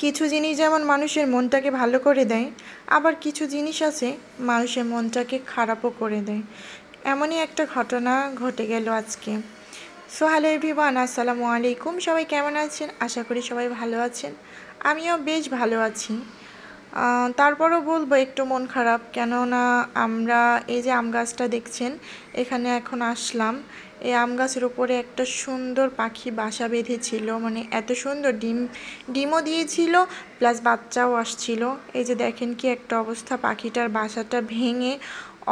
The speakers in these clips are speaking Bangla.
কিছু জিনিস যেমন মানুষের মনটাকে ভালো করে দেয়, আবার কিছু জিনিস আছে মানুষের মনটাকে খারাপও করে দেয়। এমনই একটা ঘটনা ঘটে গেল আজকে। সো হ্যালো এভরিওয়ান, আসসালামু আলাইকুম। সবাই কেমন আছেন? আশা করি সবাই ভালো আছেন। আমিও বেশ ভালো আছি। তারপরও বলবো একটু মন খারাপ, কেননা আমরা এই যে আম গাছটা দেখছেন, এখানে এখন আসলাম। এই আম গাছের উপরে একটা সুন্দর পাখি বাসা বেঁধেছিল, মানে এত সুন্দর ডিমও দিয়েছিল, প্লাস বাচ্চাও আসছিল। এই যে দেখেন কি একটা অবস্থা, পাখিটার বাসাটা ভেঙে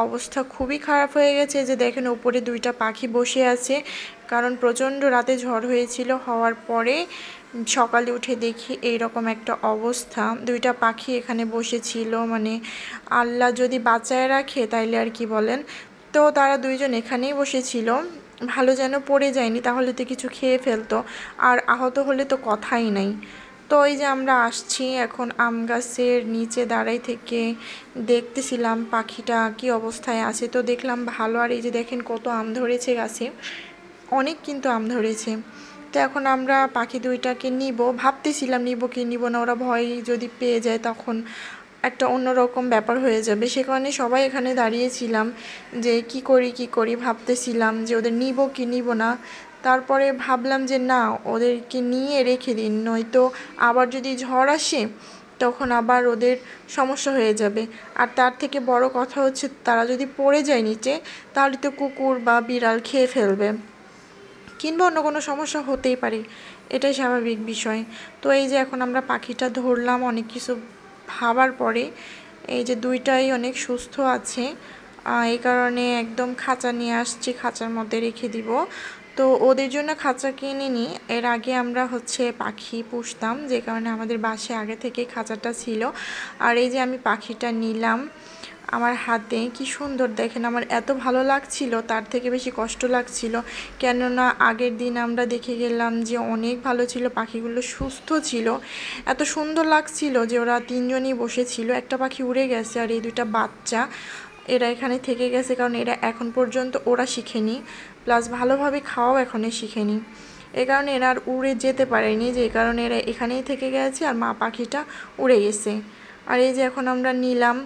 অবস্থা খুবই খারাপ হয়ে গেছে। যে দেখেন উপরে দুইটা পাখি বসে আছে, কারণ প্রচণ্ড রাতে ঝড় হয়েছিল। হওয়ার পরে সকালে উঠে দেখি এইরকম একটা অবস্থা, দুইটা পাখি এখানে বসেছিল। মানে আল্লাহ যদি বাঁচায় রাখে তাইলে আর কি বলেন। তো তারা দুইজন এখানেই বসেছিল, ভালো যেন পড়ে যায়নি, তাহলে তো কিছু খেয়ে ফেলতো, আর আহত হলে তো কথাই নাই। তো এই যে আমরা আসছি এখন আম গাছের নিচে দাঁড়াই থেকে দেখতেছিলাম পাখিটা কি অবস্থায় আছে। তো দেখলাম ভালো। আর এই যে দেখেন কত আম ধরেছে গাছে, অনেক কিন্তু আম ধরেছে। তো এখন আমরা পাখি দুইটাকে নিব, ভাবতেছিলাম নিব কি নিব না, ওরা ভয় যদি পেয়ে যায় তখন একটা অন্যরকম ব্যাপার হয়ে যাবে। সে কারণে সবাই এখানে দাঁড়িয়েছিলাম যে কি করি ভাবতেছিলাম যে ওদের নিব কি নিব না। তারপরে ভাবলাম যে না, ওদেরকে নিয়ে রেখে দিন, নয়তো আবার যদি ঝড় আসে তখন আবার ওদের সমস্যা হয়ে যাবে। আর তার থেকে বড় কথা হচ্ছে তারা যদি পড়ে যায় নিচে, তাহলে তো কুকুর বা বিড়াল খেয়ে ফেলবে, কিংবা অন্য কোনো সমস্যা হতেই পারে, এটাই স্বাভাবিক বিষয়। তো এই যে এখন আমরা পাখিটা ধরলাম অনেক কিছু ভাবার পরে। এই যে দুইটাই অনেক সুস্থ আছে, এই কারণে একদম খাঁচা নিয়ে আসছি, খাঁচার মধ্যে রেখে দিব। তো ওদের জন্য খাঁচা কিনে নিই। এর আগে আমরা পাখি পুষতাম, যে কারণে আমাদের বাসায় আগে থেকেই খাঁচাটা ছিল। আর এই যে আমি পাখিটা নিলাম আমার হাতে, কি সুন্দর দেখেন। আমার এত ভালো লাগছিল, তার থেকে বেশি কষ্ট লাগছিল, কেননা আগের দিন আমরা দেখে গেলাম যে অনেক ভালো ছিল, পাখিগুলো সুস্থ ছিল, এত সুন্দর লাগছিল যে ওরা তিনজনই বসেছিল। একটা পাখি উড়ে গেছে, আর এই দুইটা বাচ্চা এরা এখানে থেকে গেছে, কারণ এরা এখন পর্যন্ত ওরা শিখেনি, প্লাস ভালোভাবে খাওয়াও এখনও শিখেনি। এই কারণে এরা আর উড়ে যেতে পারেনি, যে কারণে এরা এখানেই থেকে গেছে, আর মা পাখিটা উড়ে গেছে। আর এই যে এখন আমরা নিলাম।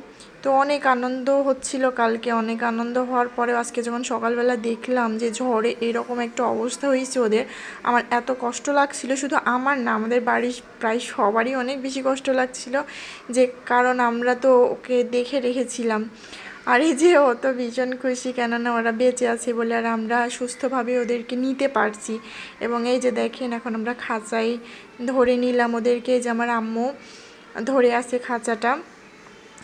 তো অনেক আনন্দ হচ্ছিল কালকে, অনেক আনন্দ হওয়ার পরে আজকে যখন সকালবেলা দেখলাম যে ঝড়ে এরকম একটা অবস্থা হয়েছে ওদের, আমার এত কষ্ট লাগছিল। শুধু আমার না, আমাদের বাড়ির প্রায় সবারই অনেক বেশি কষ্ট লাগছিল, যে কারণ আমরা তো ওকে দেখে রেখেছিলাম। আর এই যে ও তো ভীষণ খুশি, কেননা ওরা বেঁচে আছে বলে, আর আমরা সুস্থভাবে ওদেরকে নিতে পারছি। এবং এই যে দেখেন এখন আমরা খাঁচায় ধরে নিলাম ওদেরকে, যে আমার আম্মু ধরে আছে খাঁচাটা,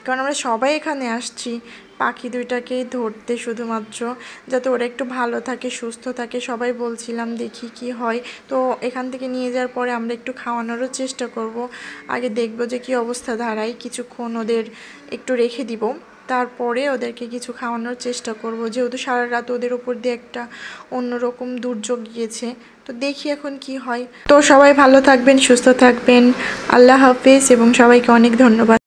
কারণ আমরা সবাই এখানে আসছি পাখি দুইটাকেই ধরতে, শুধুমাত্র যাতে ওরা একটু ভালো থাকে, সুস্থ থাকে। সবাই বলছিলাম দেখি কি হয়। তো এখান থেকে নিয়ে যাওয়ার পরে আমরা একটু খাওয়ানোরও চেষ্টা করব। আগে দেখব যে কি অবস্থা দাঁড়ায়, কিছুক্ষণ ওদের একটু রেখে দিব, তারপরে ওদেরকে কিছু খাওয়ানোর চেষ্টা করব, যেহেতু সারা রাত ওদের উপর দিয়ে একটা অন্যরকম দুর্যোগ গিয়েছে। তো দেখি এখন কি হয়। তো সবাই ভালো থাকবেন, সুস্থ থাকবেন, আল্লাহ হাফেজ, এবং সবাইকে অনেক ধন্যবাদ।